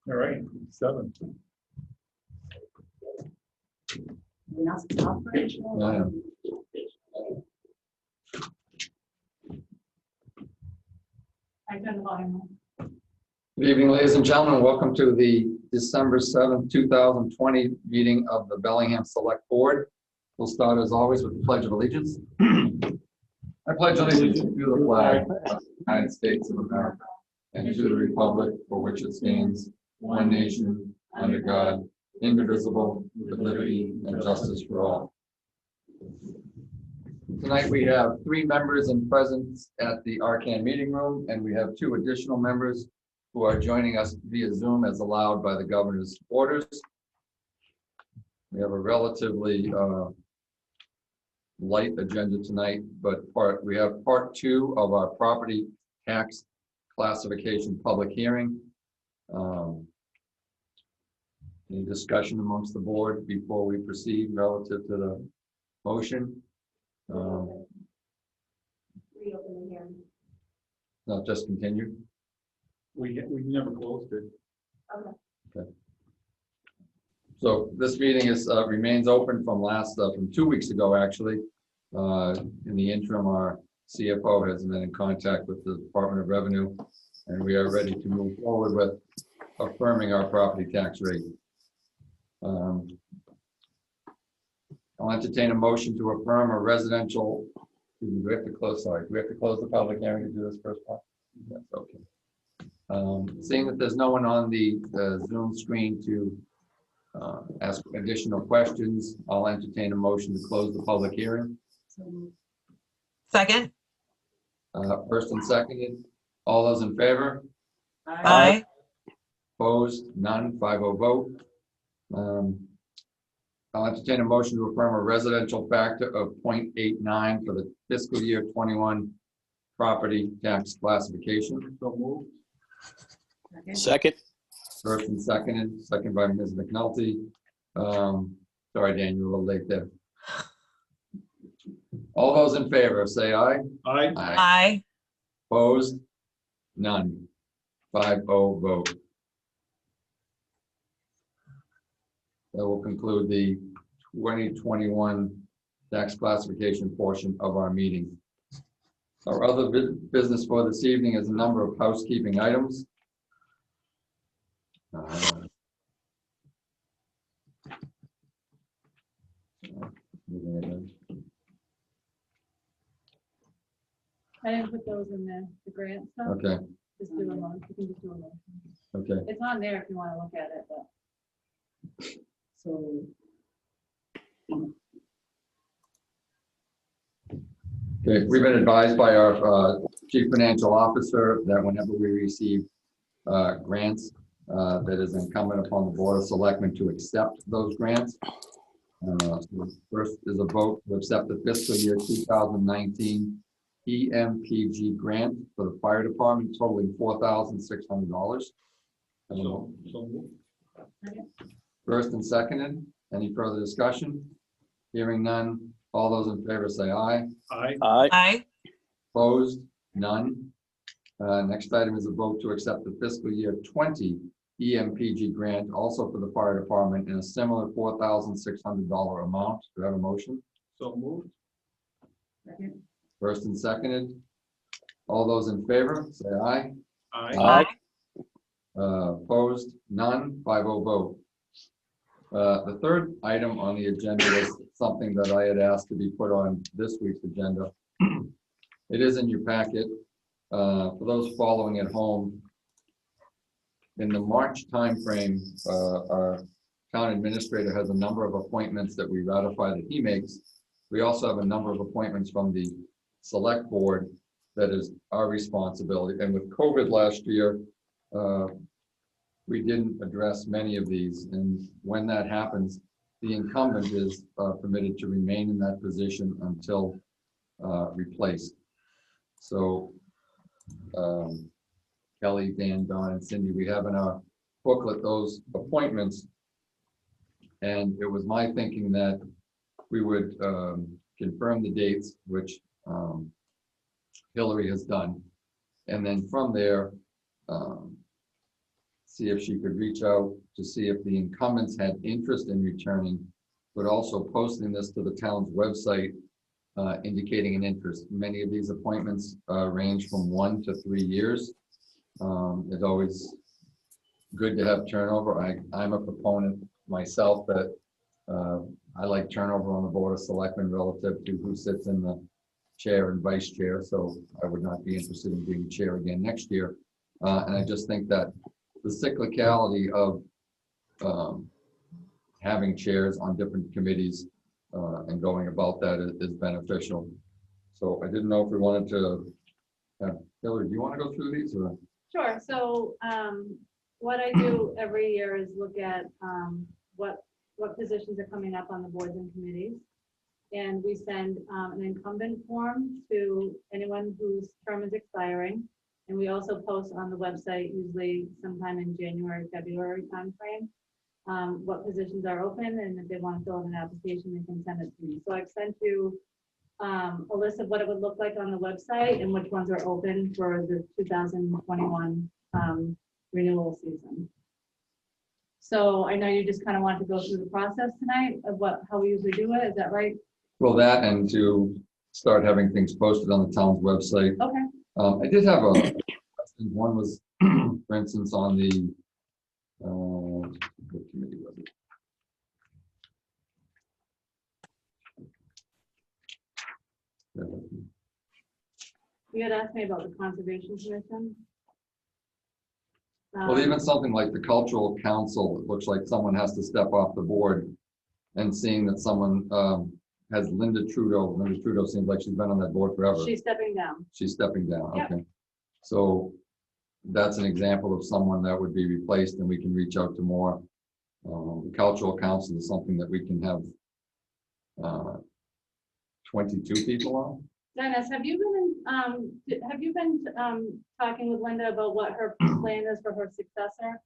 All right, 7. Yeah. Good evening, ladies and gentlemen. Welcome to the December 7th, 2020 meeting of the Bellingham Select Board. We'll start as always with the Pledge of Allegiance. I pledge allegiance to the flag of the United States of America and to the republic for which it stands, one nation, under God, indivisible, with liberty and justice for all. Tonight we have 3 members in presence at the Arcan meeting room, and we have 2 additional members who are joining us via Zoom as allowed by the governor's orders. We have a relatively light agenda tonight, but we have part 2 of our property tax classification public hearing. Any discussion amongst the board before we proceed relative to the motion? Reopen the hearing. Not just continue? We never closed it. Okay. So this meeting is remains open from 2 weeks ago, actually. In the interim, our CFO has been in contact with the Department of Revenue, and we are ready to move forward with affirming our property tax rate. I'll entertain a motion to affirm a residential. Do we have to close? Sorry, do we have to close the public hearing to do this first part? Yes, okay. Seeing that there's no one on the Zoom screen to ask additional questions, I'll entertain a motion to close the public hearing. Second. First and seconded. All those in favor? Aye. Opposed? None. 5-0 vote. I'll entertain a motion to affirm a residential factor of 0.89 for the fiscal year 21 property tax classification. So moved. Second. First and second by Ms. McNulty. Sorry, Dan, you were a little late there. All those in favor, say aye. Aye. Aye. Opposed? None. 5-0 vote. That will conclude the 2021 tax classification portion of our meeting. Our other business for this evening is a number of housekeeping items. I didn't put those in there, the grant stuff. Okay, Just do a motion. You can just do a motion. okay. It's on there if you want to look at it, but. So. Okay, we've been advised by our chief financial officer that whenever we receive grants, that is incumbent upon the Board of Selectmen to accept those grants. First is a vote to accept the fiscal year 2019 EMPG grant for the fire department totaling $4,600. So moved. First and seconded. Any further discussion? Hearing none. All those in favor say aye. Aye. Aye. Aye. Opposed? None. Next item is a vote to accept the fiscal year 20 EMPG grant, also for the fire department, in a similar $4,600 amount. Do I have a motion? So moved. Second. First and seconded. All those in favor say aye. Aye. Aye. Opposed? None. 5-0 vote. The third item on the agenda is something that I had asked to be put on this week's agenda. It is in your packet. For those following at home, in the March timeframe, our town administrator has a number of appointments that we ratify that he makes. We also have a number of appointments from the select board that is our responsibility. And with COVID last year, we didn't address many of these. And when that happens, the incumbent is permitted to remain in that position until replaced. So Kelly, Dan, Don, and Cindy, we have in our booklet those appointments. And it was my thinking that we would confirm the dates, which Hillary has done. And then from there, see if she could reach out to see if the incumbents had interest in returning, but also posting this to the town's website, indicating an interest. Many of these appointments range from 1 to 3 years. It's always good to have turnover. I'm a proponent myself that I like turnover on the Board of Selectmen relative to who sits in the chair and vice chair, so I would not be interested in being chair again next year. And I just think that the cyclicality of having chairs on different committees and going about that is beneficial. So I didn't know if we wanted to have, Hillary, do you want to go through these or? Sure, so what I do every year is look at what positions are coming up on the boards and committees. And we send an incumbent form to anyone whose term is expiring. And we also post on the website, usually sometime in January, February timeframe, what positions are open, and if they want to fill in an application, they can send it to me. So I've sent you a list of what it would look like on the website and which ones are open for the 2021 renewal season. So I know you just kind of want to go through the process tonight of how we usually do it. Is that right? Well, that and to start having things posted on the town's website. Okay. I did have a question. One was, for instance, on the, what committee was it? You had asked me about the Conservation Commission. Well, even something like the Cultural Council, it looks like someone has to step off the board, and seeing that someone has Linda Trudeau. Linda Trudeau seems like she's been on that board forever. She's stepping down. She's stepping down, Yep. okay. So that's an example of someone that would be replaced, and we can reach out to more. The Cultural Council is something that we can have 22 people on. Dennis, have you been talking with Linda about what her plan is for her successor?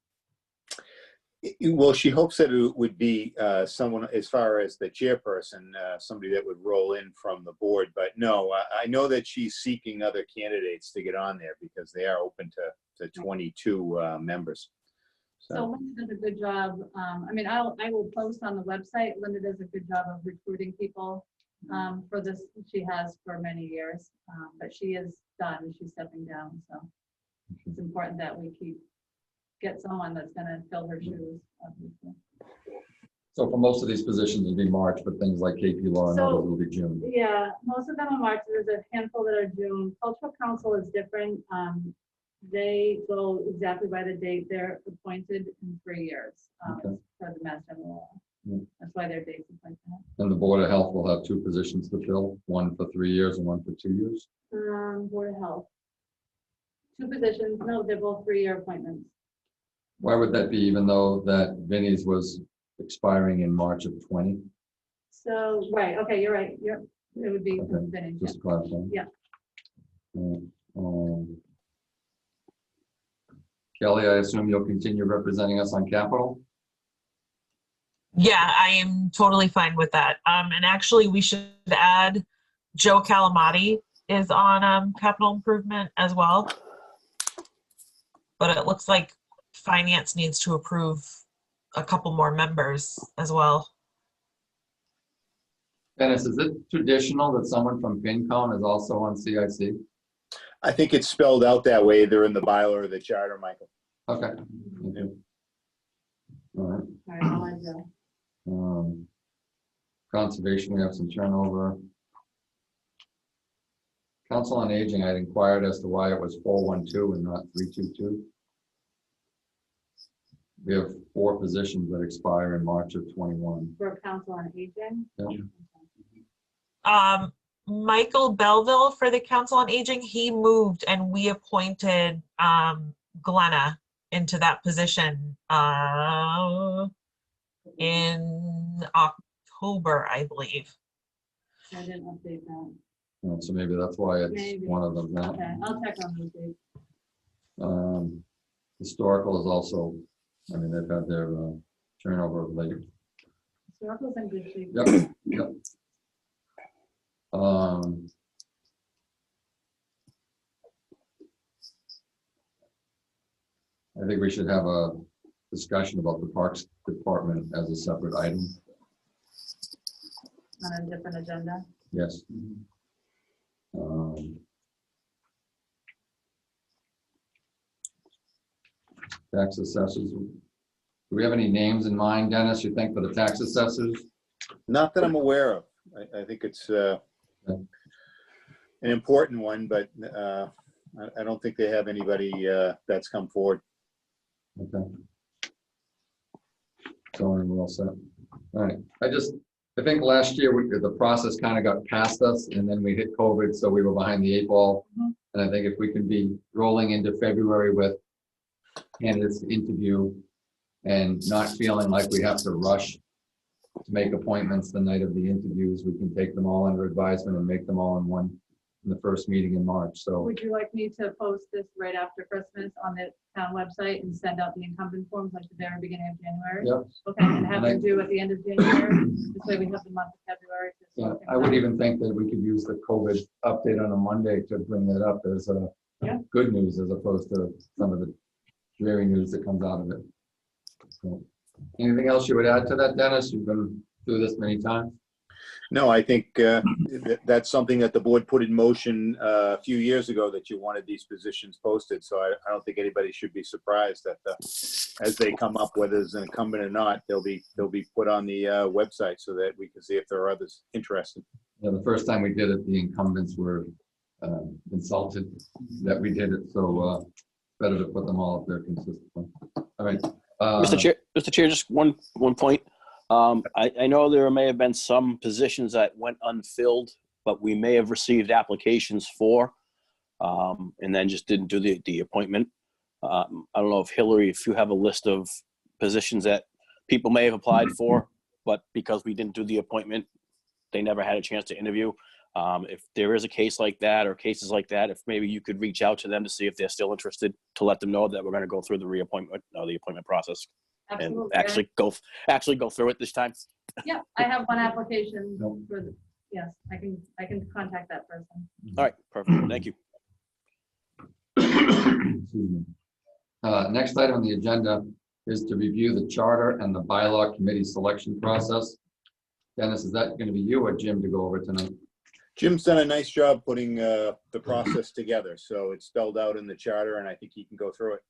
Well, she hopes that it would be someone, as far as the chairperson, somebody that would roll in from the board. But no, I know that she's seeking other candidates to get on there because they are open to 22 members. So Linda does a good job. I mean, I will post on the website. Linda does a good job of recruiting people for this. She has for many years, but she is done. She's stepping down. So it's important that we get someone that's going to fill her shoes, obviously. So for most of these positions it'll be March, but things like KP Law and So, others will be June. Yeah, most of them are March. There's a handful that are June. Cultural Council is different. They go exactly by the date they're appointed in 3 years Okay. for the Mass General Law. Mm. That's why their dates are like that. And the Board of Health will have 2 positions to fill, one for 3 years and one for 2 years. Board of Health. 2 positions. No, they're both 3-year appointments. Why would that be, even though that Vinnie's was expiring in March of 20? So, right, okay, you're right. It would be Okay, finished. just to clarify. Yeah. Kelly, I assume you'll continue representing us on Capital? Yeah, I am totally fine with that. And actually, we should add Joe Calamati is on capital improvement as well. But it looks like finance needs to approve a couple more members as well. Dennis, is it traditional that someone from FinCom is also on CIC? I think it's spelled out that way. They're in the bylaw or the charter, Michael. Okay. Okay. All right. All right, I'll let Joe. Conservation, we have some turnover. Council on Aging, I inquired as to why it was 412 and not 322. We have 4 positions that expire in March of 21. For Council on Aging. Yeah. Michael Belleville for the Council on Aging, he moved and we appointed Glenna into that position in October, I believe. I didn't update that. So maybe that's why it's Maybe. one of them now. Okay, I'll check on those dates. Historical is also, I mean, they've had their turnover of late. Historical's in good shape. Yep, yep. I think we should have a discussion about the Parks Department as a separate item. On a different agenda. Yes. Tax assessors. Do we have any names in mind, Dennis, you think, for the tax assessors? Not that I'm aware of. I think it's an important one, but I don't think they have anybody that's come forward. Okay. So we're all set. All right. I think last year the process kind of got past us, and then we hit COVID, so we were behind the 8 ball. Mhm. And I think if we can be rolling into February with candidates to interview and not feeling like we have to rush to make appointments the night of the interviews, we can take them all under advisement and make them all in the first meeting in March. So Would you like me to post this right after Christmas on the town website and send out the incumbent forms like the very beginning of January? Yep. Okay, and have them due at the end of January, this way we have the month of February. to yeah, sort things I would out. even think that we could use the COVID update on a Monday to bring that up as a Yeah. good news as opposed to some of the dreary news that comes out of it. So, anything else you would add to that, Dennis? You've been through this many times. No, I think that's something that the board put in motion a few years ago, that you wanted these positions posted. So I don't think anybody should be surprised that as they come up, whether it's an incumbent or not, they'll be put on the website so that we can see if there are others interested. Yeah, the first time we did it, the incumbents were insulted that we did it. So better to put them all up there consistently. All right. Mr. Chair, just one point. I know there may have been some positions that went unfilled, but we may have received applications for, and then just didn't do the appointment. I don't know if Hillary, if you have a list of positions that people may have applied for, but because we didn't do the appointment, they never had a chance to interview. If there is a case like that or cases like that, if maybe you could reach out to them to see if they're still interested, to let them know that we're going to go through the reappointment or the appointment process. Absolutely. And actually go through it this time. Yeah, I have one application Nope. for the, yes, I can contact that person. All right, perfect. Thank you. Excuse me. Next item on the agenda is to review the charter and the bylaw committee selection process. Dennis, is that going to be you or Jim to go over tonight? Jim's done a nice job putting the process together. So it's spelled out in the charter, and I think he can go through it.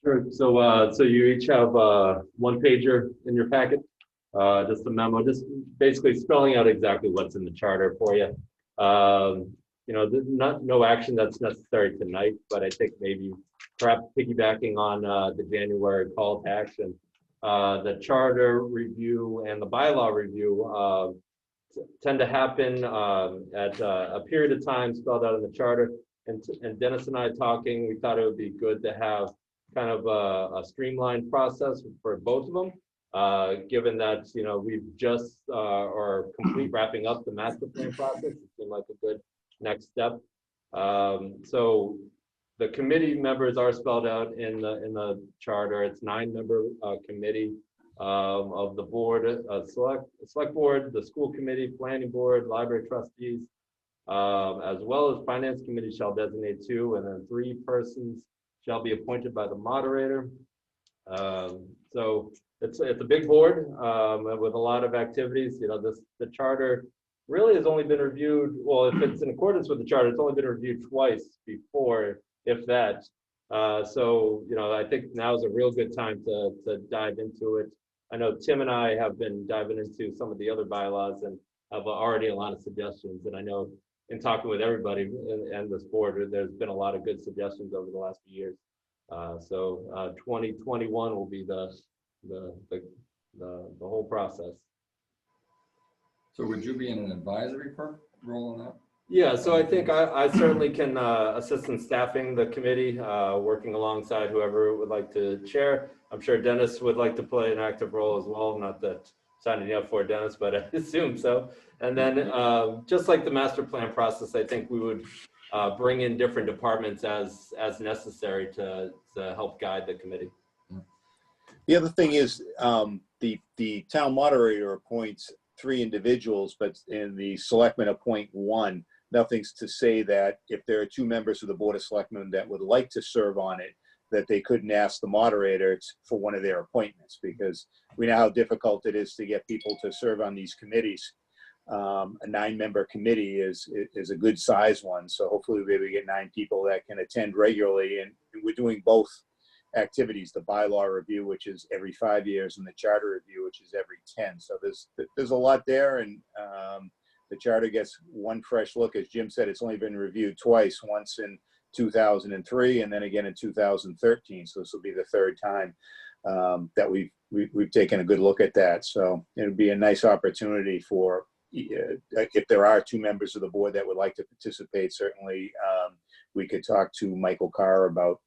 Sure. So you each have one pager in your packet, just a memo, just basically spelling out exactly what's in the charter for you. No action that's necessary tonight, but I think maybe perhaps piggybacking on the January call to action, the charter review and the bylaw review tend to happen at a period of time spelled out in the charter. And Dennis and I talking, we thought it would be good to have kind of a streamlined process for both of them, given that, we've just are wrapping up the master plan process. It seemed like a good next step. So the committee members are spelled out in the charter. It's 9-member committee of the board, select board, the school committee, planning board, library trustees, as well as finance committee shall designate 2, and then 3 persons shall be appointed by the moderator. So it's a big board with a lot of activities. The charter really has only been reviewed. Well, if it's in accordance with the charter, it's only been reviewed twice before, if that. So I think now is a real good time to dive into it. I know Tim and I have been diving into some of the other bylaws and have already a lot of suggestions. And I know in talking with everybody and this board, there's been a lot of good suggestions over the last few years. So 2021 will be the whole process. So would you be in an advisory role in that? Yeah, so I think I certainly can assist in staffing the committee, working alongside whoever would like to chair. I'm sure Dennis would like to play an active role as well. Not that signing you up for Dennis, but I assume so. And then just like the master plan process, I think we would bring in different departments as necessary to help guide the committee. The other thing is the town moderator appoints 3 individuals, but in the selectmen appoint 1. Nothing's to say that if there are 2 members of the Board of Selectmen that would like to serve on it, that they couldn't ask the moderator for one of their appointments, because we know how difficult it is to get people to serve on these committees. A 9-member committee is a good size one, so hopefully we'll be able to get 9 people that can attend regularly. And we're doing both activities, the bylaw review, which is every 5 years, and the charter review, which is every 10. So there's a lot there, and the charter gets one fresh look. As Jim said, it's only been reviewed twice, once in 2003 and then again in 2013. So this will be the 3rd time that we've taken a good look at that. So it would be a nice opportunity for, if there are 2 members of the board that would like to participate, certainly we could talk to Michael Carr about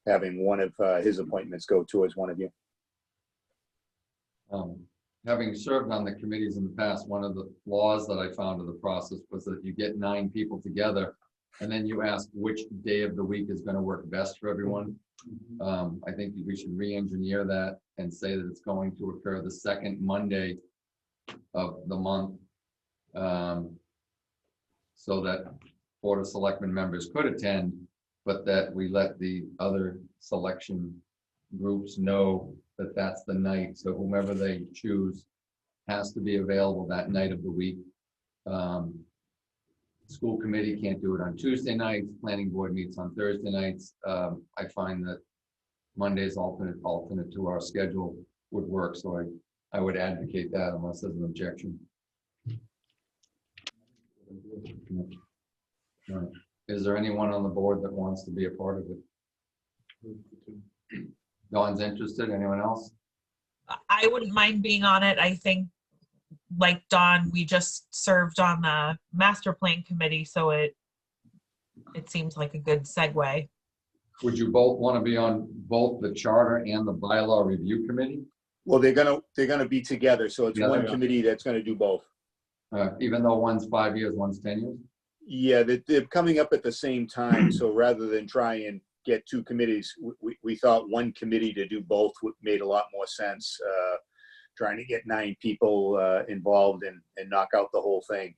having one of his appointments go towards one of you. Having served on the committees in the past, one of the flaws that I found in the process was that you get 9 people together and then you ask which day of the week is going to work best for everyone. I think we should re-engineer that and say that it's going to occur the 2nd Monday of the month, so that Board of Selectmen members could attend, but that we let the other selection groups know that that's the night. So whomever they choose has to be available that night of the week. School committee can't do it on Tuesday nights. Planning board meets on Thursday nights. I find that Monday's alternate to our schedule would work. So I would advocate that unless there's an objection. All right. Is there anyone on the board that wants to be a part of it? No one's interested? Anyone else? I wouldn't mind being on it. I think, like Don, we just served on the master plan committee, so it seems like a good segue. Would you both want to be on both the charter and the bylaw review committee? Well, they're gonna be together, so it's Yeah, one they are. committee that's gonna do both. Even though one's 5 years, one's 10 years? Yeah, they're coming up at the same time, so rather than try and get 2 committees, we thought one committee to do both made a lot more sense. Trying to get 9 people involved and knock out the whole thing.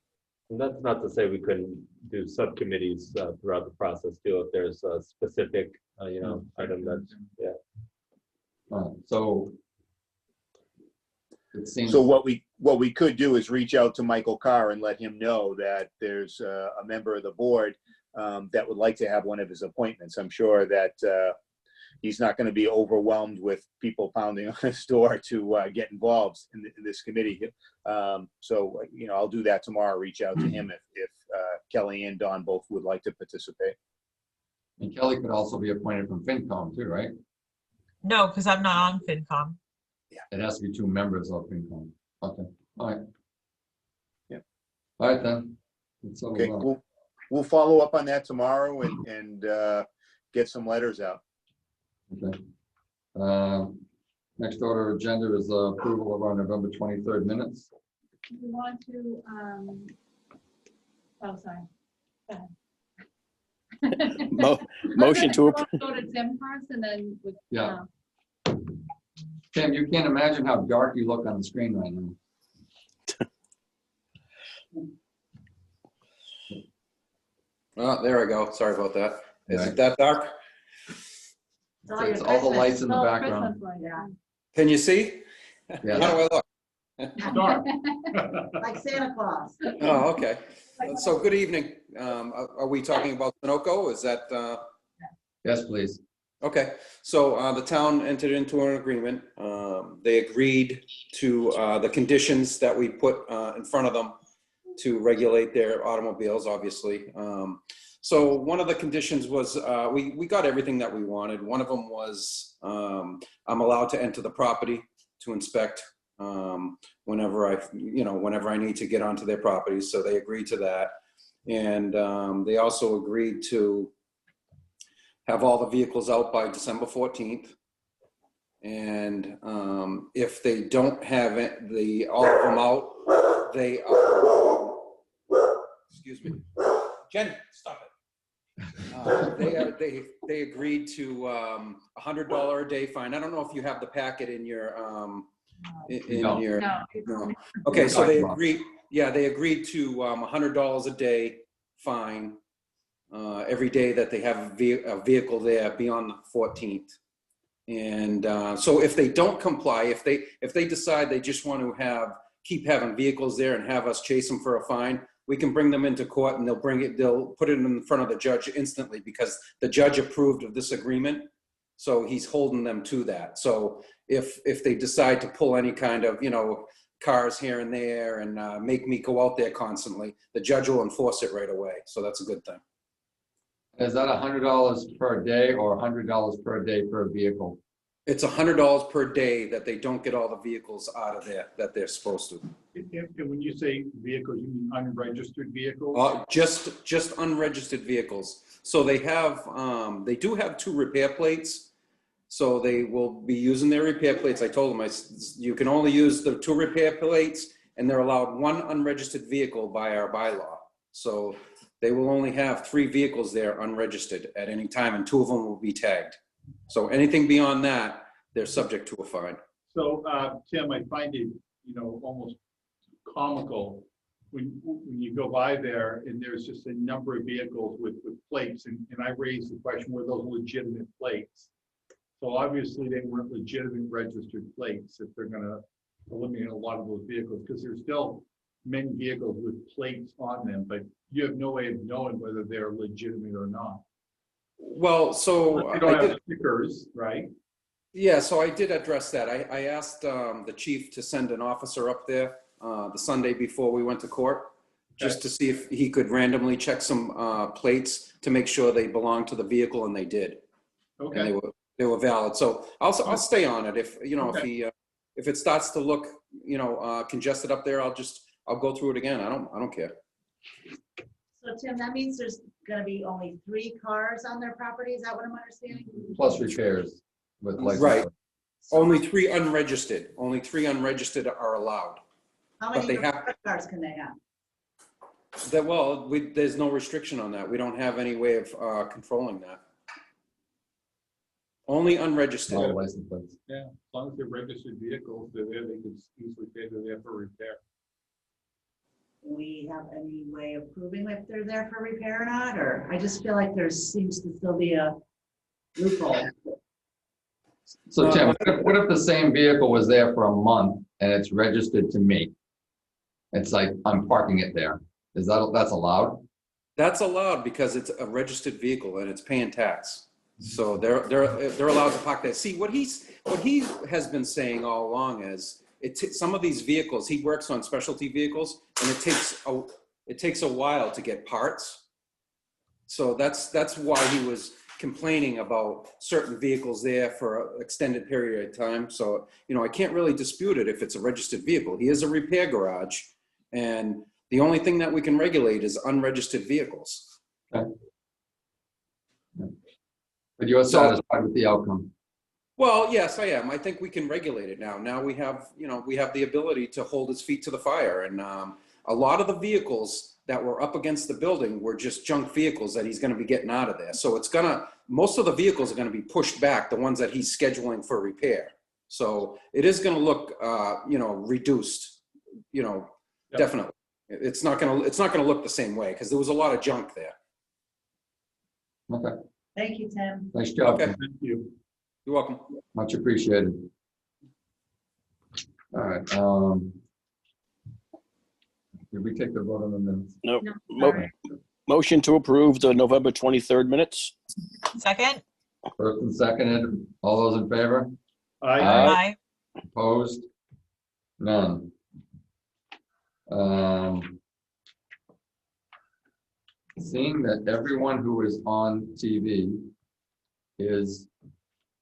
And that's not to say we couldn't do subcommittees throughout the process too, if there's a specific, item that's, So it seems. So what we could do is reach out to Michael Carr and let him know that there's a member of the board that would like to have one of his appointments. I'm sure that he's not going to be overwhelmed with people pounding on his door to get involved in this committee. So, I'll do that tomorrow, reach out to him if Kelly and Don both would like to participate. And Kelly could also be appointed from FinCom too, right? No, because I'm not on FinCom. It has to be 2 members of FinCom. Okay, all right. Yeah. All right then. Okay, we'll follow up on that tomorrow and get some letters out. Okay. Next order of agenda is approval of our November 23rd minutes. We want to, oh, sorry. Go ahead. Motion to approve. Go to Tim first and then. Yeah. Tim, you can't imagine how dark you look on the screen right now. Oh, there I go. Sorry about that. Is Right. it that dark? It's all the lights in the background. Can you see? Yeah. How do I look? Dark. Like Santa Claus. Oh, okay. So good evening. Are we talking about Sunoco? Is that, Yes, please. okay. So the town entered into an agreement. They agreed to the conditions that we put in front of them to regulate their automobiles, obviously. So one of the conditions was, we got everything that we wanted. One of them was, I'm allowed to enter the property to inspect whenever I need to get onto their property. So they agreed to that. And they also agreed to have all the vehicles out by December 14th. And if they don't have all of them out, they, excuse me, Jenny, stop it. They agreed to $100 a day fine. I don't know if you have the packet in your No. Okay, so they agreed. Yeah, they agreed to $100 a day fine every day that they have a vehicle there beyond the 14th. And so if they don't comply, if they decide they just want to keep having vehicles there and have us chase them for a fine, we can bring them into court and they'll put it in front of the judge instantly because the judge approved of this agreement. So he's holding them to that. So if they decide to pull any kind of, cars here and there and make me go out there constantly, the judge will enforce it right away. So that's a good thing. Is that $100 per day or $100 per day per vehicle? It's $100 per day that they don't get all the vehicles out of there that they're supposed to. And when you say vehicles, you mean unregistered vehicles? Just unregistered vehicles. So they do have 2 repair plates. So they will be using their repair plates. I told them, you can only use the 2 repair plates and they're allowed 1 unregistered vehicle by our bylaw. So they will only have 3 vehicles there unregistered at any time and 2 of them will be tagged. So anything beyond that, they're subject to a fine. So, Tim, I find it, almost comical when you go by there and there's just a number of vehicles with plates. And I raised the question, were those legitimate plates? So obviously they weren't legitimate registered plates if they're going to eliminate a lot of those vehicles, because there's still many vehicles with plates on them, but you have no way of knowing whether they're legitimate or not. Well, so You don't have stickers, right? Yeah, so I did address that. I asked the chief to send an officer up there the Sunday before we went to court, just to see if he could randomly check some plates to make sure they belonged to the vehicle, and they did. Okay. And they were valid. So I'll stay on it. If if it starts to look congested up there, I'll go through it again. I don't care. So Tim, that means there's gonna be only 3 cars on their property, is that what I'm understanding? Plus repairs with license. Right. So Only 3 unregistered. Only 3 unregistered are allowed. How but many they have- cars can they have? There's no restriction on that. We don't have any way of controlling that. Only unregistered. All license plates. Yeah, as long as they're registered vehicles, they're there, they can easily say they're there for repair. Do we have any way of proving if they're there for repair or not? Or I just feel like there seems to still be a loophole. So Tim, what if the same vehicle was there for a month and it's registered to me? It's like, I'm parking it there. That's allowed? That's allowed because it's a registered vehicle and it's paying tax. So they're allowed to park there. See, what he has been saying all along is some of these vehicles, he works on specialty vehicles, and it takes a while to get parts. So that's why he was complaining about certain vehicles there for an extended period of time. So, I can't really dispute it if it's a registered vehicle. He is a repair garage, and the only thing that we can regulate is unregistered vehicles. Okay. But you're satisfied with the outcome? Well, yes, I am. I think we can regulate it now. Now we have the ability to hold his feet to the fire. And a lot of the vehicles that were up against the building were just junk vehicles that he's going to be getting out of there. So most of the vehicles are going to be pushed back, the ones that he's scheduling for repair. So it is going to look, reduced, definitely. It's not going to look the same way because there was a lot of junk there. Okay. Thank you, Tim. Nice job. Okay. Thank you. You're welcome. Much appreciated. All right. Did we take the vote on the minutes? No. No, all right. Motion to approve the November 23rd minutes. Second? First and seconded. All those in favor? Aye. Aye. Opposed? None. Seeing that everyone who is on TV is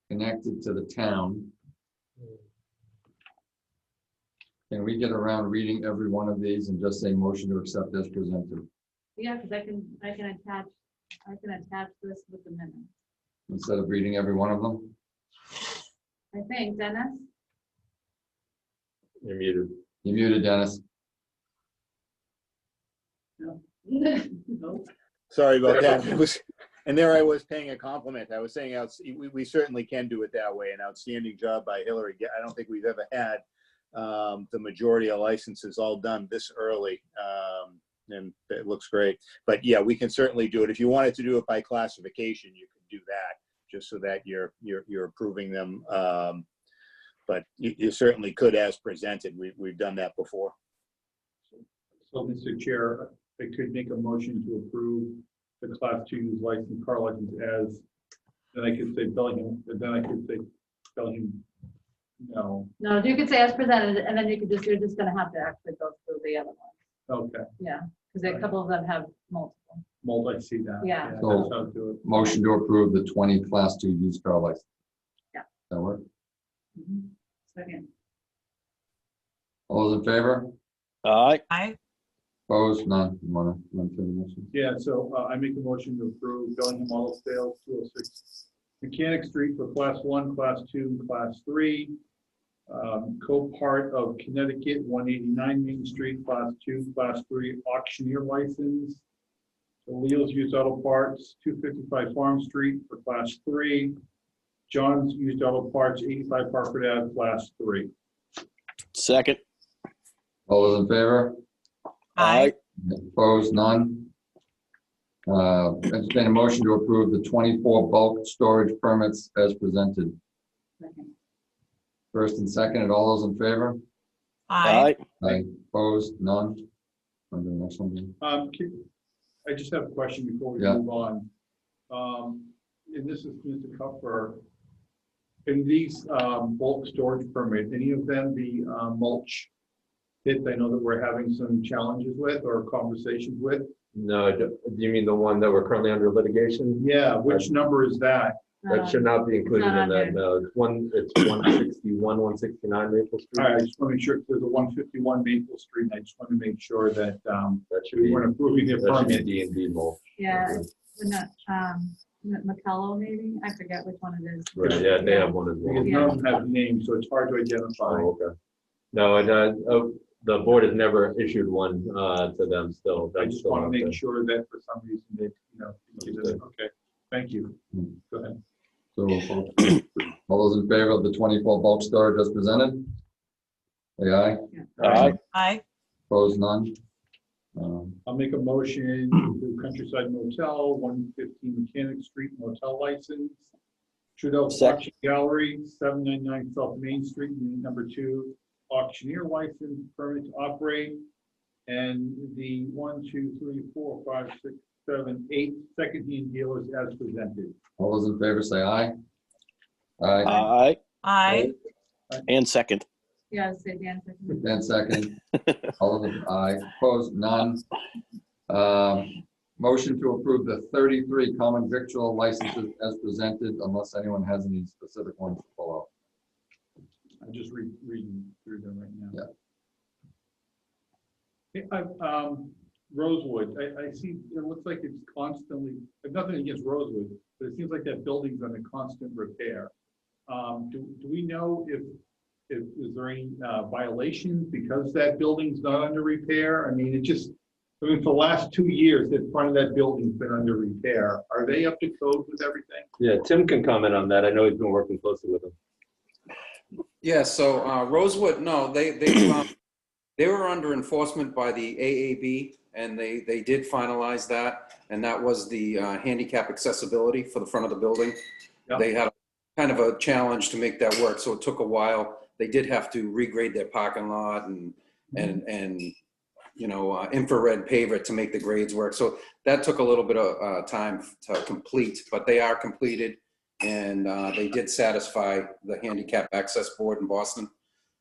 connected to the town, can we get around reading every one of these and just say motion to accept as presented Yeah, because I can attach this with the minutes. instead of reading every one of them? I think, Dennis? You're muted. You muted, Dennis. No. Sorry about that. And there I was paying a compliment. I was saying we certainly can do it that way. An outstanding job by Hillary. I don't think we've ever had the majority of licenses all done this early. and it looks great. But yeah, we can certainly do it. If you wanted to do it by classification, you can do that, just so that you're approving them. But you certainly could as presented. We've done that before. So, Mr. Chair, I could make a motion to approve the Class 2 use license, car license as, then I could say Bellingham, and then I could say Bellingham, no, No, you could say as presented, and then you could just, you're just gonna have to actually go through the other ones. okay, Yeah, because a couple of them have multiple. mold, I see that. Yeah. That's So- how to do it. Motion to approve the 20 Class 2 used car license. Yeah. That work? Mhm. Second. All those in favor? Aye. Aye. Opposed? None. You want to run through the motion? Yeah, so I make a motion to approve Bellingham Auto Sales, 206 Mechanic Street for Class 1, Class 2, and Class 3. Co-part of Connecticut, 189 Main Street, Class 2, Class 3 auctioneer license. Leo's Used Auto Parts, 255 Farm Street for Class 3. John's Used Auto Parts, 85 Hartford Ave, Class 3. Second. All those in favor? Aye. Opposed? None. Entertain a motion to approve the 24 bulk storage permits as presented. Second. First and second, and all those in favor? Aye. Aye. Opposed? None. On to the next one. Dean. I just have a question before we Yeah. move on. And this is Mr. Kupfer. In these bulk storage permit, any of them the mulch pits I know that we're having some challenges with or conversations with? No, do you mean the one that we're currently under litigation? Yeah, which number is that? That should not be included not in on that, there. no. It's 161, 169 Maple All Street. right, I just want to make sure there's a 151 Maple Street. And I just want to make sure that That should we be, weren't approving their that should be permit. D&D mulch. Yeah, we're not, McCullough maybe, I forget which one it is. Right, yeah, they have one as well. Because none of them have names, so it's hard to identify. Oh, okay. No, and the board has never issued one to them still. I That's just still want out to make there. sure that for some reason they, give it- okay, thank you. Go ahead. So all those in favor of the 24 bulk storage as presented? Say aye. Aye. Aye. Opposed? None. I'll make a motion to Countryside Motel, 115 Mechanic Street motel license. Trudeau Second. Auction Gallery, 799 South Main Street, number 2 auctioneer license permit to operate. And the 1, 2, 3, 4, 5, 6, 7, 8 secondhand dealers as presented. All those in favor say aye. Aye. Aye. Aye. And second. Yeah, say Dan second. Dan second. All of them, aye. Opposed? None. Motion to approve the 33 common victual licenses as presented, unless anyone has any specific ones to pull out. I'm just reading through them right now. Yeah. Yeah, Rosewood, I see, it looks like it's constantly, I've nothing against Rosewood, but it seems like that building's under constant repair. Do we know if is there any violations because that building's not under repair? I mean, for the last 2 years, the front of that building's been under repair. Are they up to code with everything? Yeah, Tim can comment on that. I know he's been working closely with them. Yeah, so Rosewood, no, they were under enforcement by the AAB, and they did finalize that, and that was the handicap accessibility for the front of the building. Yep. They had kind of a challenge to make that work, so it took a while. They did have to regrade their parking lot and infrared paver to make the grades work. So that took a little bit of time to complete, but they are completed, and they did satisfy the handicap access board in Boston.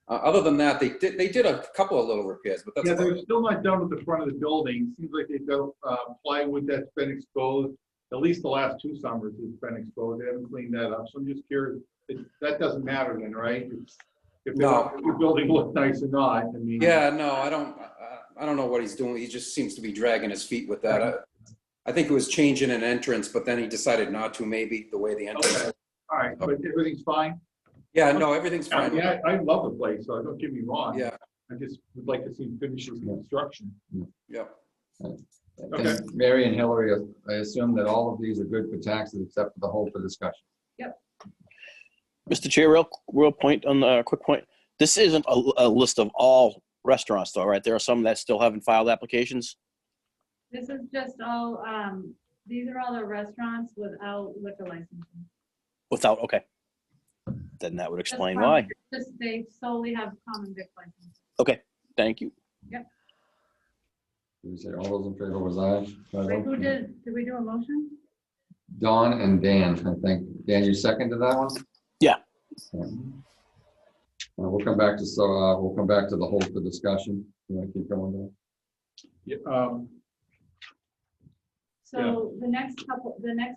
Other than that, they did a couple of little repairs, but that's Yeah, about they're it. still not done with the front of the building. Seems like they've got plywood that's been exposed. At least the last 2 summers it's been exposed. They haven't cleaned that up. So I'm just curious. That doesn't matter then, right? If No. the building looks nice or not, I mean. Yeah, no, I don't know what he's doing. He just seems to be dragging his feet with that. I think it was changing an entrance, but then he decided not to, maybe, the way the entrance. Okay. All right, but everything's fine? Yeah, no, everything's fine. Yeah, I love the place, so don't get me wrong. Yeah, I just would like to see him finish his construction. yeah. Okay. And Mary and Hillary, I assume that all of these are good for taxes except for the hold for discussion. Mr. Chair, real point on the quick point. This isn't a list of all restaurants though, right? There are some that still haven't filed applications. This is just all, these are all the restaurants without liquor licensing. Without, okay. Then that would Just explain common- why. Just, they solely have common vic license. Okay, thank you. Did we say all those in favor was aye? Wait, who did we do a motion? Dawn and Dan, I think. Dan, you seconded that one? Yeah. We'll come back to, we'll come back to the hold for discussion. You want to keep going, Dan? Yeah, So the next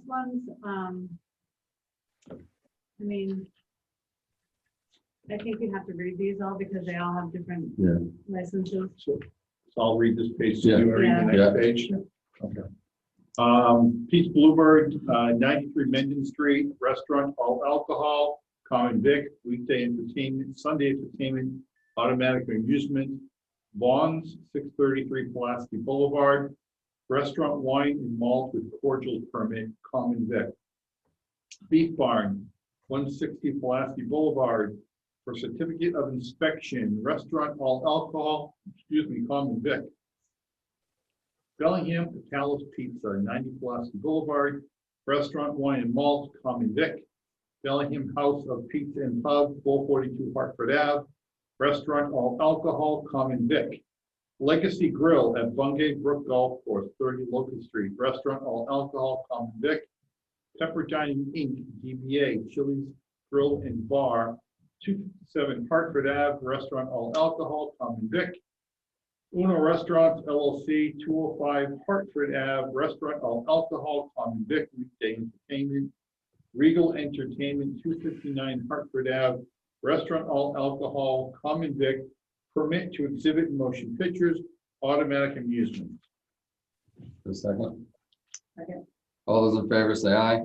ones, I mean, I think you have to read these all because they all have different Yeah. licenses. so I'll read this page. Yeah. You wanna read the Yeah. next page? Okay. Pete's Bluebird, 93 Menden Street, restaurant, all alcohol, common vic, weekday entertainment, Sunday entertainment, automatic amusement, Bonds, 633 Pulaski Boulevard, restaurant, wine and malt with cordial permit, common vic. Beef Barn, 160 Pulaski Boulevard, for certificate of inspection, restaurant, all alcohol, common vic. Bellingham Palace Pizza, 90 Pulaski Boulevard, restaurant, wine and malt, common vic. Bellingham House of Pizza and Pub, 442 Hartford Ave, restaurant, all alcohol, common vic. Legacy Grill at Bungay Brook Golf Course, 30 Locust Street, restaurant, all alcohol, common vic. Pepper Dining Inc., DBA, Chili's Grill and Bar, 257 Hartford Ave, restaurant, all alcohol, common vic. Uno Restaurants LLC, 205 Hartford Ave, restaurant, all alcohol, common vic, weekday entertainment. Regal Entertainment, 259 Hartford Ave, restaurant, all alcohol, common vic, permit to exhibit motion pictures, automatic amusement. For a second. Okay. All those in favor say aye.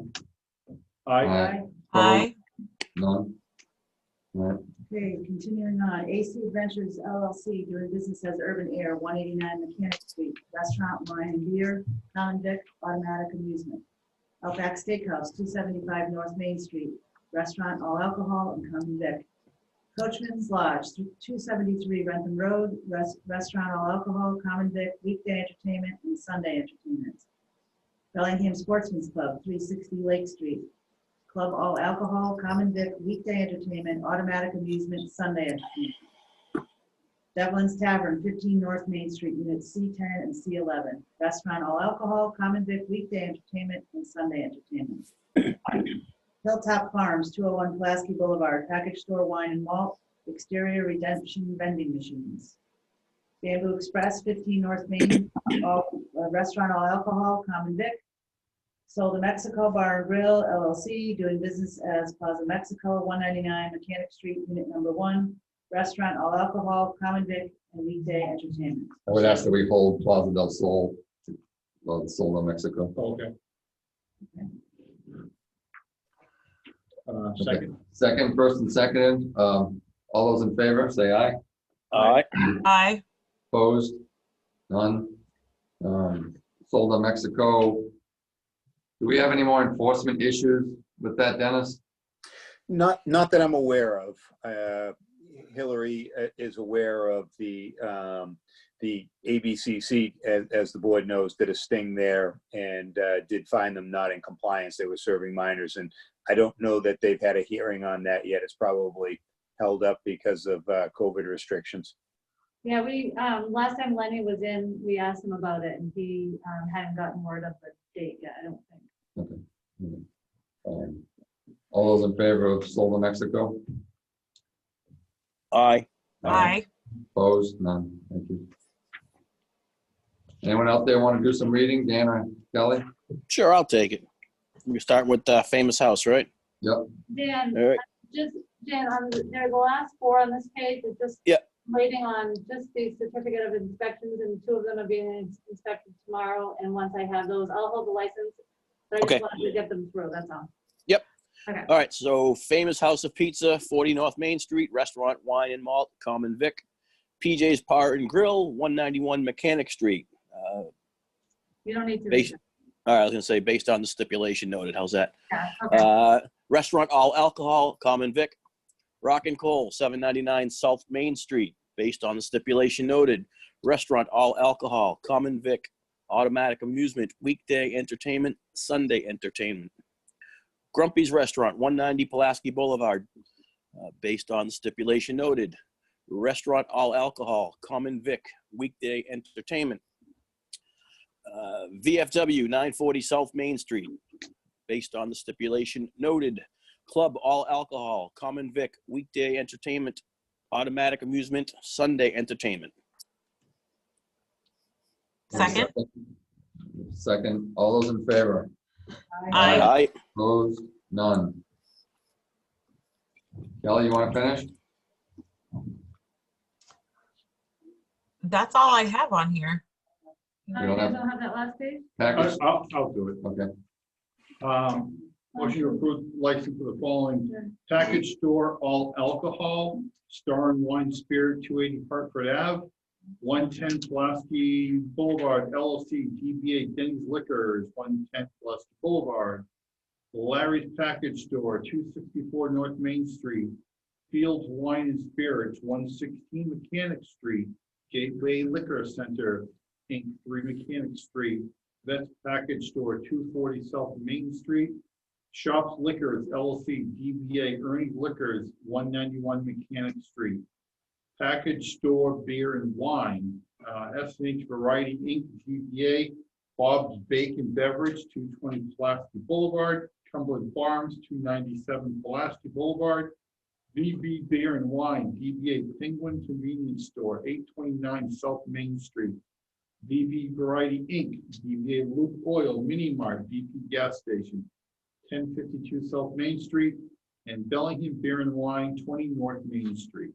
Aye. Aye. None? All right. Okay, continuing on, AC Adventures LLC, doing business as Urban Air, 189 Mechanic Street, restaurant, wine and beer, common vic, automatic amusement. Outback Steakhouse, 275 North Main Street, restaurant, all alcohol and common vic. Coachman's Lodge, 273 Rentham Road, restaurant, all alcohol, common vic, weekday entertainment and Sunday entertainment. Bellingham Sportsman's Club, 360 Lake Street, club, all alcohol, common vic, weekday entertainment, automatic amusement, Sunday entertainment. Devlin's Tavern, 15 North Main Street, units C10 and C11, restaurant, all alcohol, common vic, weekday entertainment and Sunday entertainment. Hilltop Farms, 201 Pulaski Boulevard, package store, wine and malt, exterior redemption vending machines. Bamboo Express, 15 North Main, restaurant, all alcohol, common vic. Sold to Mexico Bar and Grill LLC, doing business as Plaza Mexico, 199 Mechanic Street, unit number 1, restaurant, all alcohol, common vic, and weekday entertainment. I would ask that we hold Plaza del Sol, well, the Sol de Mexico. Okay. Second. Second, first and seconded. All those in favor, say aye. Aye. Aye. Opposed? None. Sol de Mexico. Do we have any more enforcement issues with that, Dennis? Not that I'm aware of. Hillary is aware of the ABCC, as the board knows, did a sting there and did find them not in compliance. They were serving minors, and I don't know that they've had a hearing on that yet. It's probably held up because of COVID restrictions. Yeah, we, last time Lenny was in, we asked him about it and he hadn't gotten word of the date yet, I don't think. Okay. All those in favor of Sol de Mexico? Aye. Aye. Opposed? None. Thank you. Anyone out there want to do some reading? Dan or Kelly? Sure, I'll take it. We start with Famous House, right? Yep. Dan, All right. Jan, there are the last 4 on this page, it's just Yeah. waiting on just the certificate of inspections, and 2 of them are being inspected tomorrow, and once I have those, I'll hold the license, but I Okay. just wanted to get them through, that's all. Yep. Okay. All right, so Famous House of Pizza, 40 North Main Street, restaurant, wine and malt, common vic. PJ's Bar and Grill, 191 Mechanic Street. You don't need to. Based, all right, I was gonna say based on the stipulation noted. How's that? Yeah, okay. Restaurant, all alcohol, common vic. Rock and Coal, 799 South Main Street, based on the stipulation noted. Restaurant, all alcohol, common vic, Automatic Amusement, weekday entertainment, Sunday entertainment. Grumpy's Restaurant, 190 Pulaski Boulevard, based on the stipulation noted. Restaurant all alcohol, common vic, weekday entertainment. VFW, 940 South Main Street, based on the stipulation noted. Club all alcohol, common vic, weekday entertainment, automatic amusement, Sunday entertainment. Second. Second, all those in favor? Aye. Aye. Opposed? None. Kelly, you want to finish? That's all I have on here. You You don't guys have don't have that last page? package? I'll do it. Okay. Motion to approve license for the following: package store, all alcohol, Star and Wine Spirit, 280 Hartford Ave, 110 Pulaski Boulevard, LLC, DBA Denny's Liquors, 110 Pulaski Boulevard, Larry's Package Store, 264 North Main Street, Fields Wine and Spirits, 116 Mechanic Street, Gateway Liquor Center, Inc., 3 Mechanic Street, Vets Package Store, 240 South Main Street, Shops Liquors, LLC, DBA Ernie's Liquors, 191 Mechanic Street, Package Store Beer and Wine, S&H Variety, Inc., DBA Bob's Bacon Beverage, 220 Pulaski Boulevard, Cumberland Farms, 297 Pulaski Boulevard, VB Beer and Wine, DBA Penguin Convenience Store, 829 South Main Street, VB Variety, Inc., DBA Luke Oil, Mini Mart, BP Gas Station, 1052 South Main Street, and Bellingham Beer and Wine, 20 North Main Street.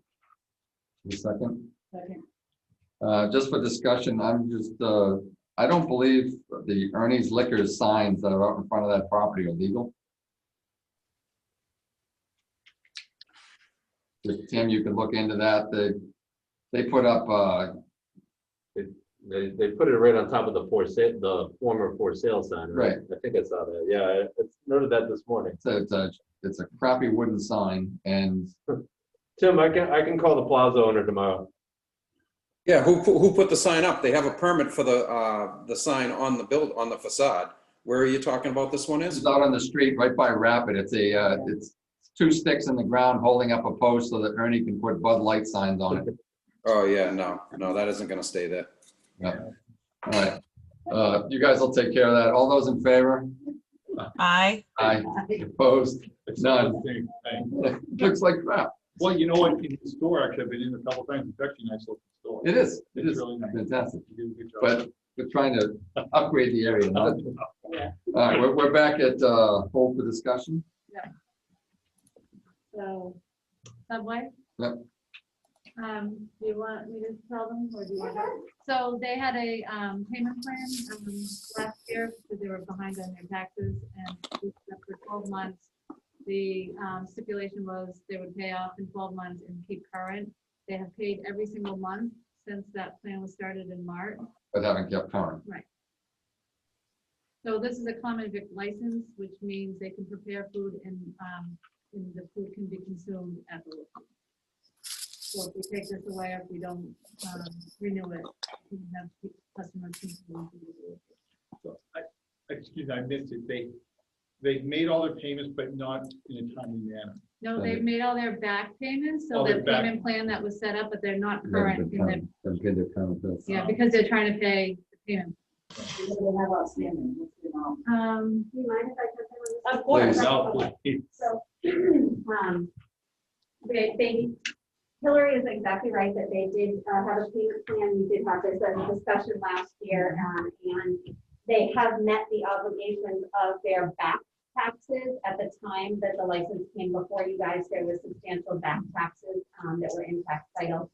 A second. Second. Just for discussion, I don't believe the Ernie's Liquors signs that are out in front of that property are legal. Just, Tim, you can look into that. They put up, They put it right on top of the former for sale sign, right? I think I saw that. Yeah, I noted that this morning. it's a crappy wooden sign, and Tim, I can call the plaza owner tomorrow. Yeah, who put the sign up? They have a permit for the sign on the facade. Where are you talking about this one is? it's out on the street right by Rapid. It's 2 sticks in the ground holding up a post so that Ernie can put Bud Light signs on it. Oh, yeah, no, that isn't gonna stay there. Yeah. All right. You guys will take care of that. All those in favor? Aye. Aye. Opposed? It's None. the same thing. Looks like crap. Well, you know what, in the store, actually, I've been in a couple times, it's actually a nice looking store. It is. It It's is really nice. fantastic. You do a good job. But we're trying to upgrade the area. All right, we're back at hold for discussion. So, Subway? Yep. Do you want me to tell them, or do you want to? So they had a payment plan last year because they were behind on their taxes, and for 12 months, the stipulation was they would pay off in 12 months and keep current. They have paid every single month since that plan was started in March. But haven't kept current. Right. So this is a common vic license, which means they can prepare food and the food can be consumed at the location. So if we take this away, if we don't renew it, we can have customers consume food. So excuse me, I missed it. They've made all their payments, but not in a timely manner. No, they've made all their back payments, so All their their back- payment plan that was set up, but they're not Haven't current been in their, current. Haven't paid their current bills. yeah, because they're trying to pay the payment. What do they have outstanding? What's the amount? Do you mind if I touch on this? Of course. Please. No, please. So, Hillary is exactly right that they did have a payment plan. We did have this discussion last year, and they have met the obligations of their back taxes. At the time that the license came before you guys, there was substantial back taxes that were in tax title.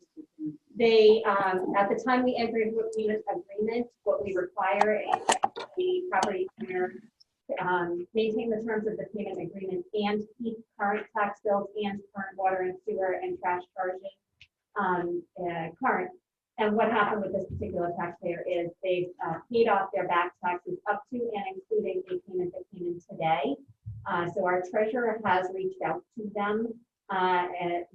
They, at the time we entered into an agreement, what we require is that the property owner maintain the terms of the payment agreement and keep current tax bills and current water and sewer and trash charges current. And what happened with this particular taxpayer is they've paid off their back taxes up to and including a payment that came in today. So our treasurer has reached out to them.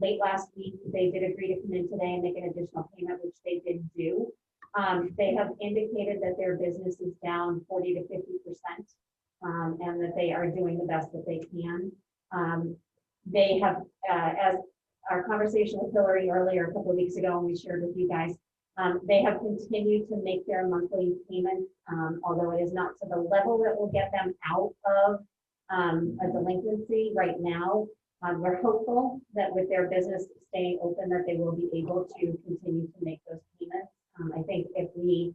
Late last week, they did agree to come in today and make an additional payment, which they did do. They have indicated that their business is down 40 to 50%, and that they are doing the best that they can. They have, as our conversation with Hillary earlier, a couple of weeks ago, and we shared with you guys, they have continued to make their monthly payments, although it is not to the level that will get them out of a delinquency right now. We're hopeful that with their business staying open, that they will be able to continue to make those payments. I think if we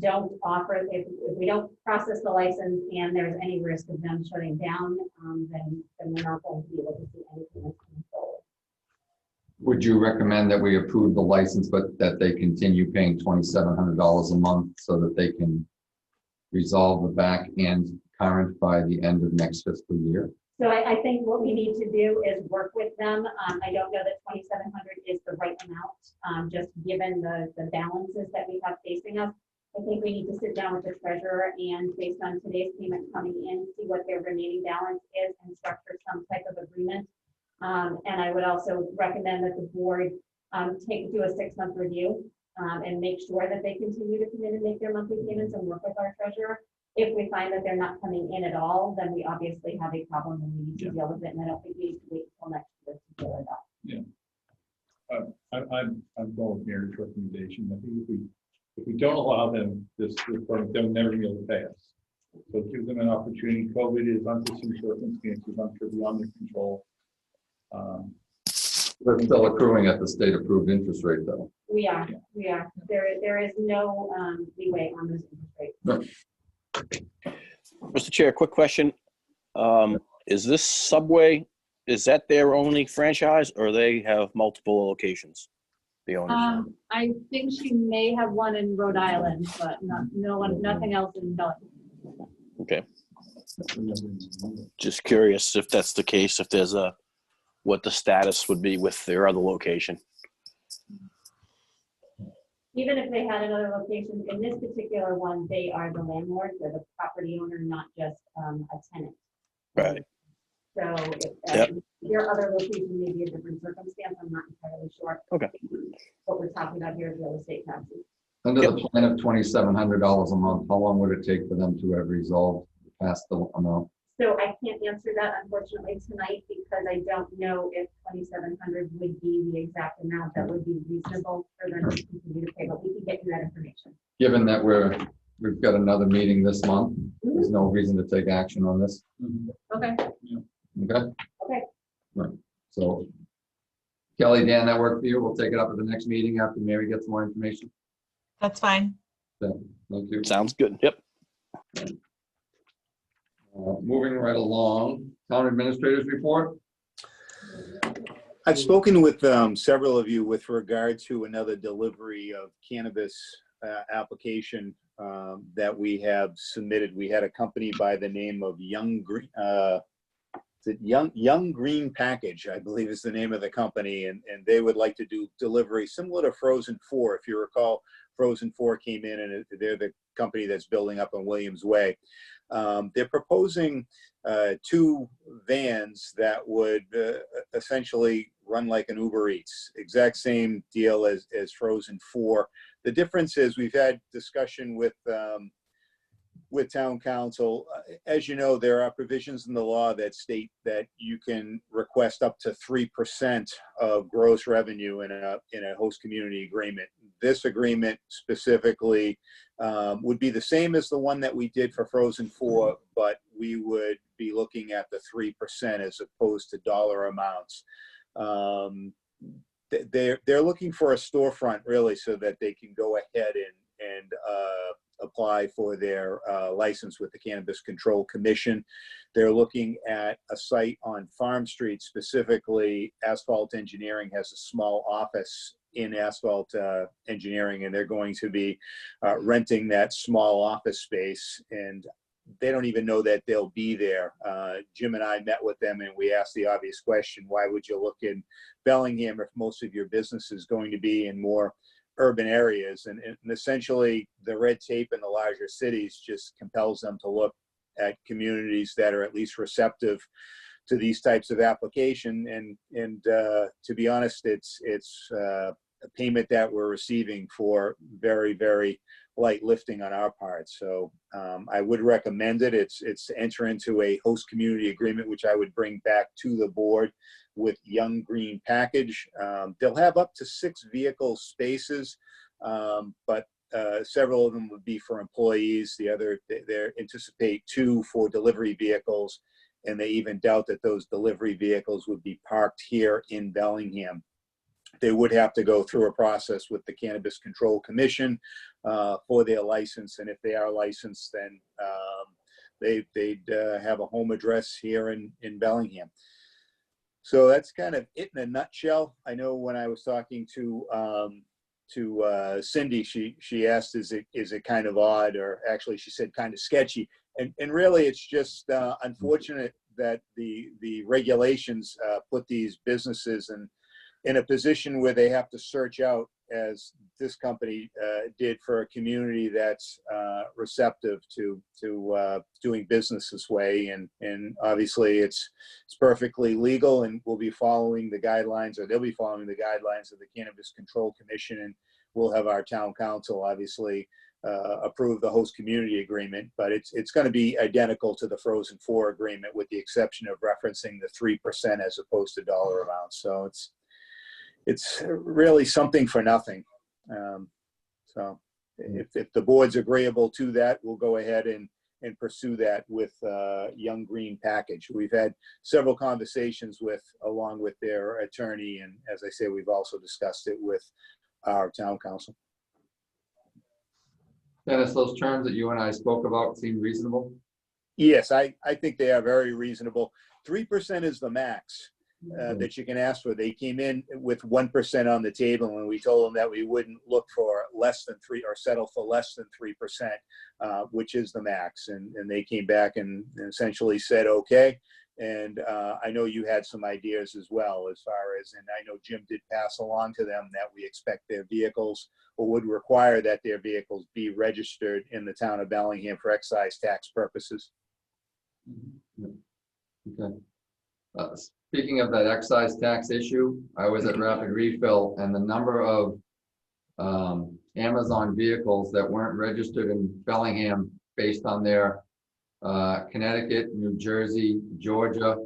don't offer, if we don't process the license and there's any risk of them shutting down, then we're not going to be able to see any payments coming forward. Would you recommend that we approve the license, but that they continue paying $2,700 a month so that they can resolve the back and current by the end of next fiscal year? So I think what we need to do is work with them. I don't know that 2,700 is the right amount, just given the balances that we have facing us. I think we need to sit down with the treasurer and, based on today's payment coming in, see what their remaining balance is and structure some type of agreement. And I would also recommend that the board do a 6-month review and make sure that they continue to come in and make their monthly payments and work with our treasurer. If we find that they're not coming in at all, then we obviously have a problem and we need to deal with it. And I don't think we need to wait until next year to deal with that. Yeah. I'm going with Mary's recommendation. I think if we don't allow them this program, they'll never be able to pay us. So give them an opportunity. COVID is unforeseen circumstances, I'm sure beyond their control. We're still accruing at the state approved interest rate though. We are. There is no leeway on those interest rates. No. Mr. Chair, quick question. Is this Subway, is that their only franchise or they have multiple locations? The owners? I think she may have one in Rhode Island, but nothing else in Bellingham. Okay. Just curious if that's the case, if there's what the status would be with their other location. Even if they had another location, in this particular one, they are the landlord, they're the property owner, not just a tenant. Right. So your other location may be a different circumstance, I'm not entirely sure. Okay. What we're talking about here is real estate taxes. Under the plan of $2,700 a month, how long would it take for them to have resolved past the amount? So I can't answer that unfortunately tonight because I don't know if 2,700 would be the exact amount that would be reasonable for them to continue to pay, but we can get you that information. Given that we've got another meeting this month, there's no reason to take action on this. Okay. Okay? Okay. Right. So Kelly, Dan, that work for you? We'll take it up at the next meeting after Mary gets more information. That's fine. Yeah, thank you. Sounds good. Yep. Moving right along, town administrators report. I've spoken with several of you with regard to another delivery of cannabis application that we have submitted. We had a company by the name of Young Green Package, I believe is the name of the company, and they would like to do delivery similar to Frozen 4. If you recall, Frozen 4 came in and they're the company that's building up on Williams Way. They're proposing 2 vans that would essentially run like an Uber Eats, exact same deal as Frozen 4. The difference is we've had discussion with town council. As you know, there are provisions in the law that state that you can request up to 3% of gross revenue in a host community agreement. This agreement specifically would be the same as the one that we did for Frozen 4, but we would be looking at the 3% as opposed to dollar amounts. They're looking for a storefront really so that they can go ahead and apply for their license with the Cannabis Control Commission. They're looking at a site on Farm Street, specifically Asphalt Engineering has a small office in Asphalt Engineering, and they're going to be renting that small office space, and they don't even know that they'll be there. Jim and I met with them and we asked the obvious question, why would you look in Bellingham if most of your business is going to be in more urban areas? And essentially the red tape in the larger cities just compels them to look at communities that are at least receptive to these types of application. And to be honest, it's payment that we're receiving for very, very light lifting on our part. So I would recommend it. It's to enter into a host community agreement, which I would bring back to the board with Young Green Package. They'll have up to 6 vehicle spaces, but several of them would be for employees. The other, they anticipate 2 for delivery vehicles, and they even doubt that those delivery vehicles would be parked here in Bellingham. They would have to go through a process with the Cannabis Control Commission for their license, and if they are licensed, then they'd have a home address here in Bellingham. So that's kind of it in a nutshell. I know when I was talking to Cindy, she asked, is it kind of odd, or actually she said kind of sketchy, and really it's just unfortunate that the regulations put these businesses in a position where they have to search out, as this company did, for a community that's receptive to doing business this way. And obviously it's perfectly legal, and we'll be following the guidelines, or they'll be following the guidelines of the Cannabis Control Commission, and we'll have our town council obviously approve the host community agreement. But it's going to be identical to the Frozen 4 agreement, with the exception of referencing the 3% as opposed to dollar amounts. So it's really something for nothing. So if the board's agreeable to that, we'll go ahead and pursue that with Young Green Package. We've had several conversations along with their attorney, and as I say, we've also discussed it with our town council. Dennis, those terms that you and I spoke about seem reasonable? Yes, I think they are very reasonable. 3% is the max that you can ask for. They came in with 1% on the table, and we told them that we wouldn't look for less than 3 or settle for less than 3%, which is the max. And they came back and essentially said, okay. And I know you had some ideas as well, as far as, and I know Jim did pass along to them that we expect their vehicles, or would require that their vehicles be registered in the town of Bellingham for excise tax purposes. Okay. Speaking of that excise tax issue, I was at Rapid Refill, and the number of Amazon vehicles that weren't registered in Bellingham based on their Connecticut, New Jersey, Georgia,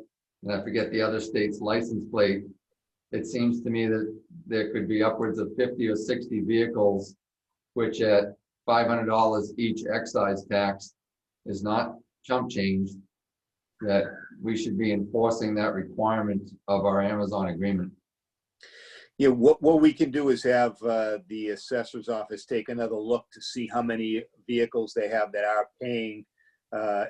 and I forget the other state's license plate. It seems to me that there could be upwards of 50 or 60 vehicles, which at $500 each excise tax is not chump change, that we should be enforcing that requirement of our Amazon agreement. Yeah, what we can do is have the assessor's office take another look to see how many vehicles they have that are paying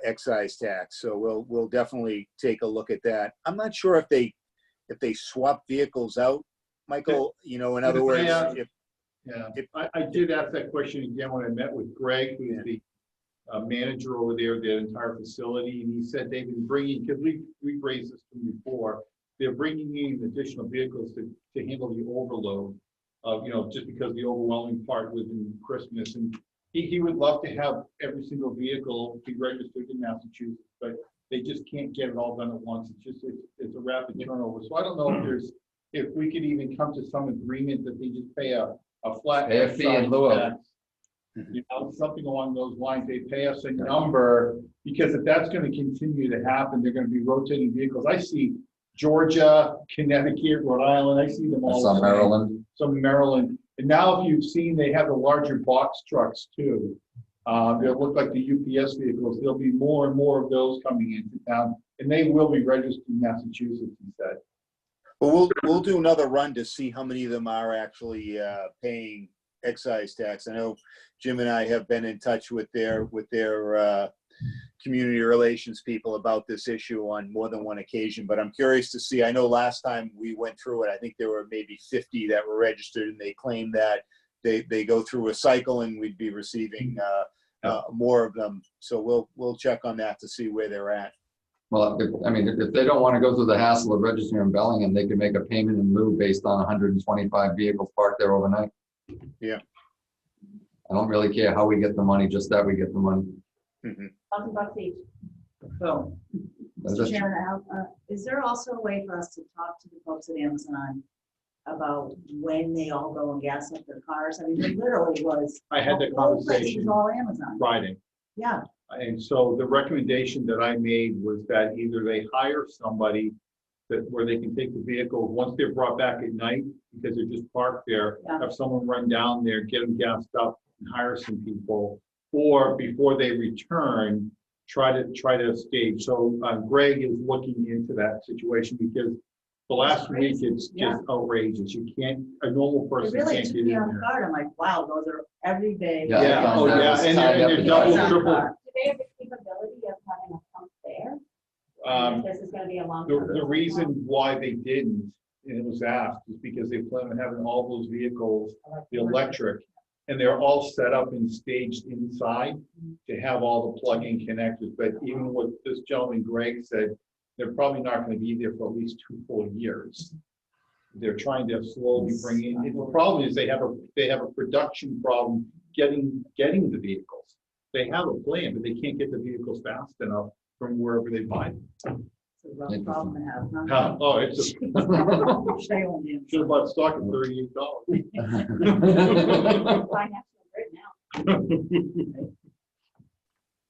excise tax. So we'll definitely take a look at that. I'm not sure if they swap vehicles out, Michael. You know, in other words, I did ask that question again when I met with Greg, who is the manager over there, the entire facility, and he said they've been bringing, because we've raised this from before, they're bringing in additional vehicles to handle the overload of, just because the overwhelming part was in Christmas. And he would love to have every single vehicle be registered in Massachusetts, but they just can't get it all done at once. It's a rapid turnover. So I don't know if we could even come to some agreement that they just pay a flat fee in lieu of. tax. Something along those lines. They pay us a number, because if that's going to continue to happen, they're going to be rotating vehicles. I see Georgia, Connecticut, Rhode Island. I see them all. Some Maryland. Some Maryland. And now, if you've seen, they have the larger box trucks too. They look like the UPS vehicles. There'll be more and more of those coming into town, and they will be registered in Massachusetts, he said. Well, we'll do another run to see how many of them are actually paying excise tax. I know Jim and I have been in touch with their community relations people about this issue on more than one occasion, but I'm curious to see. I know last time we went through it, I think there were maybe 50 that were registered, and they claimed that they go through a cycle and we'd be receiving more of them. So we'll check on that to see where they're at. Well, if they don't want to go through the hassle of registering in Bellingham, they can make a payment in lieu based on 125 vehicles parked there overnight. Yeah. I don't really care how we get the money, just that we get the money. $1,000 each. So, That's Mr. it. Chairman, is there also a way for us to talk to the folks at Amazon about when they all go and gas up their cars. I mean, it literally was. I had that the whole place was conversation all Amazon. Friday. Yeah, And so the recommendation that I made was that either they hire somebody that, where they can take the vehicle, once they're brought back at night, because they're just parked there, Yeah. have someone run down there, get them gassed up and hire some people. Or before they return, try to stage. So Greg is looking into that situation because the last week it's Yeah. just outrageous. You can't, a normal it person really can't took get me in off there. guard. I'm like, wow, those are every day. Yeah, Yeah, oh that yeah, was and tied they're up in double, that. triple. Do they have the capability of having a pump there? If this is gonna be a long. The reason why they didn't, and it was asked, is because they plan on having all those vehicles, the electric, and they're all set up and staged inside to have all the plug-in connectors. But even what this gentleman, Greg, said, they're probably not gonna be there for at least 2 full years. They're trying to slowly bring in, and the problem is they have a production problem getting the vehicles. They have a plan, but they can't get the vehicles fast enough from wherever they buy them. It's a rough problem to have. Huh? Oh, it's a, Stay on the should have inside. bought stock at $38. Buy National Grid now.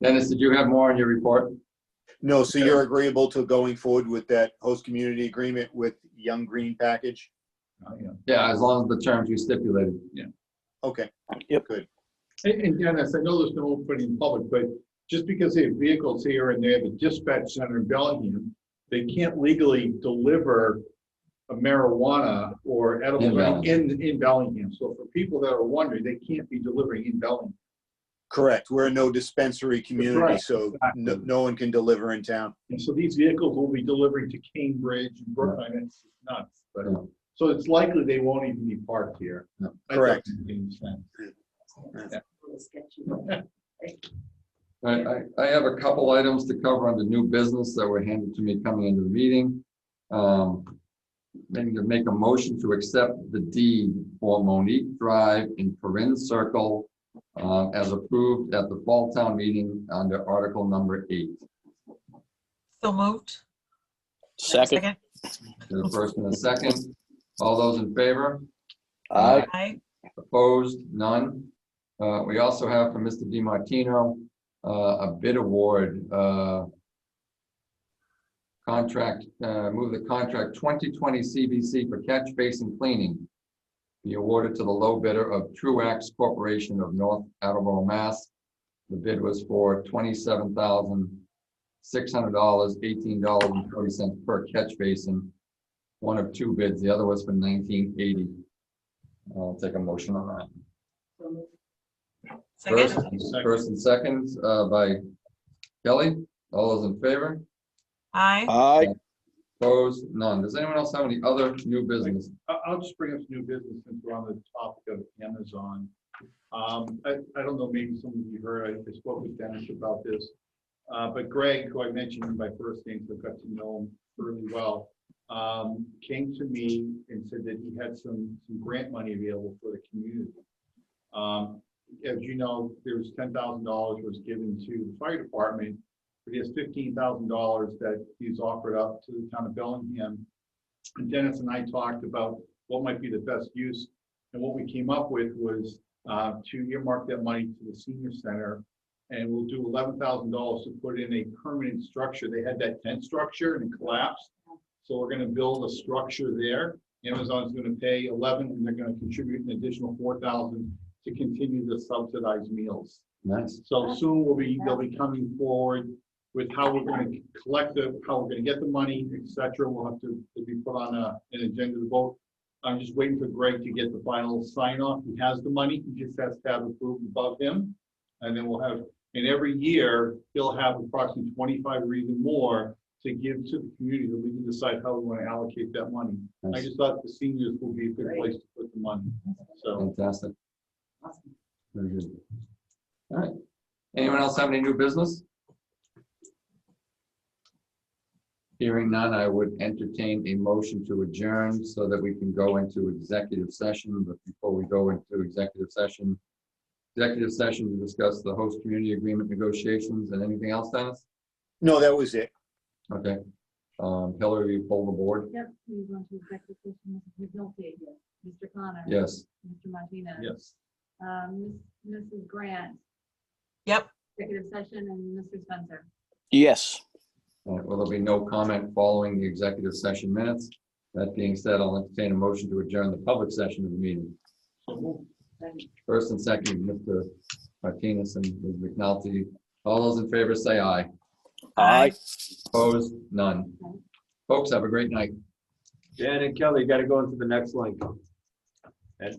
Dennis, did you have more in your report? No, so you're agreeable to going forward with that host community agreement with Young Green package? Yeah, as long as the terms we stipulated. Okay. Yep. Good. And Dennis, I know there's no opening in public, but just because they have vehicles here and they have a dispatch center in Bellingham, they can't legally deliver a marijuana or edibles in Bellingham. So for people that are wondering, they can't be delivering in Bellingham. Correct. We're a no dispensary community, right. so Exactly. no one can deliver in town. And so these vehicles will be delivering to Cambridge and Brookline. It's nuts. But Yeah. so it's likely they won't even be parked here. Yeah. That Correct. doesn't make any sense. A little sketchy. I have a couple items to cover under new business that were handed to me coming into the meeting. Then to make a motion to accept the deed for Monique Drive in Corinne Circle as approved at the fall town meeting under article number 8. So moved. Second. The first and the second. All those in favor? Aye. Aye. Opposed? None. We also have from Mr. DiMartino a bid award contract, move the contract 2020 CBC for catch basin cleaning be awarded to the low bidder of Truax Corporation of North Attleboro, Mass. The bid was for $27,600, $18.40 per catch basin. One of two bids, the other was for $19.80. I'll take a motion on that. Second. First and seconds by Kelly. All those in favor? Aye. Aye. Opposed? None. Does anyone else have any other new business? I'll just bring up some new business since we're on the topic of Amazon. I don't know, maybe some of you heard, I spoke with Dennis about this. But Greg, who I mentioned in my first name, so I got to know him really well, came to me and said that he had some grant money available for the community. As you know, there's $10,000 was given to the fire department, but he has $15,000 that he's offered up to the town of Bellingham. And Dennis and I talked about what might be the best use. And what we came up with was to earmark that money to the senior center. And we'll do $11,000 to put in a permanent structure. They had that tent structure and it collapsed. So we're gonna build a structure there. Amazon's gonna pay 11 and they're gonna contribute an additional 4,000 to continue to subsidize meals. Nice. So soon they'll be coming forward with how we're going to collect how we're going to get the money, et cetera. We'll have to be put on an agenda to vote. I'm just waiting for Greg to get the final sign off. He has the money. He just has to have approved above him. And then we'll have, and every year he'll have approximately 25 or even more to give to the community that we can decide how we want to allocate that money. I Nice. just thought the seniors will be a good place to put the money. So. Fantastic. Very good. All right. Anyone else have any new business? Hearing none, I would entertain a motion to adjourn so that we can go into executive session. But before we go into executive session to discuss the host community agreement negotiations and anything else, Dennis? No, that was it. Okay. Hillary, you poll the board? Yep, we want to executive session, Mrs. McNulty, Mr. Connor. Yes. Mr. Martinez. Yes. Mrs. Grant, Yep. executive session, and Mr. Spencer. Yes. Well, there'll be no comment following the executive session minutes. That being said, I'll entertain a motion to adjourn the public session of the meeting. So moved. First and second, Mr. Martinez and Ms. McNulty. All those in favor say aye. Aye. Opposed? None. Folks, have a great night. Jan and Kelly, you gotta go into the next link. And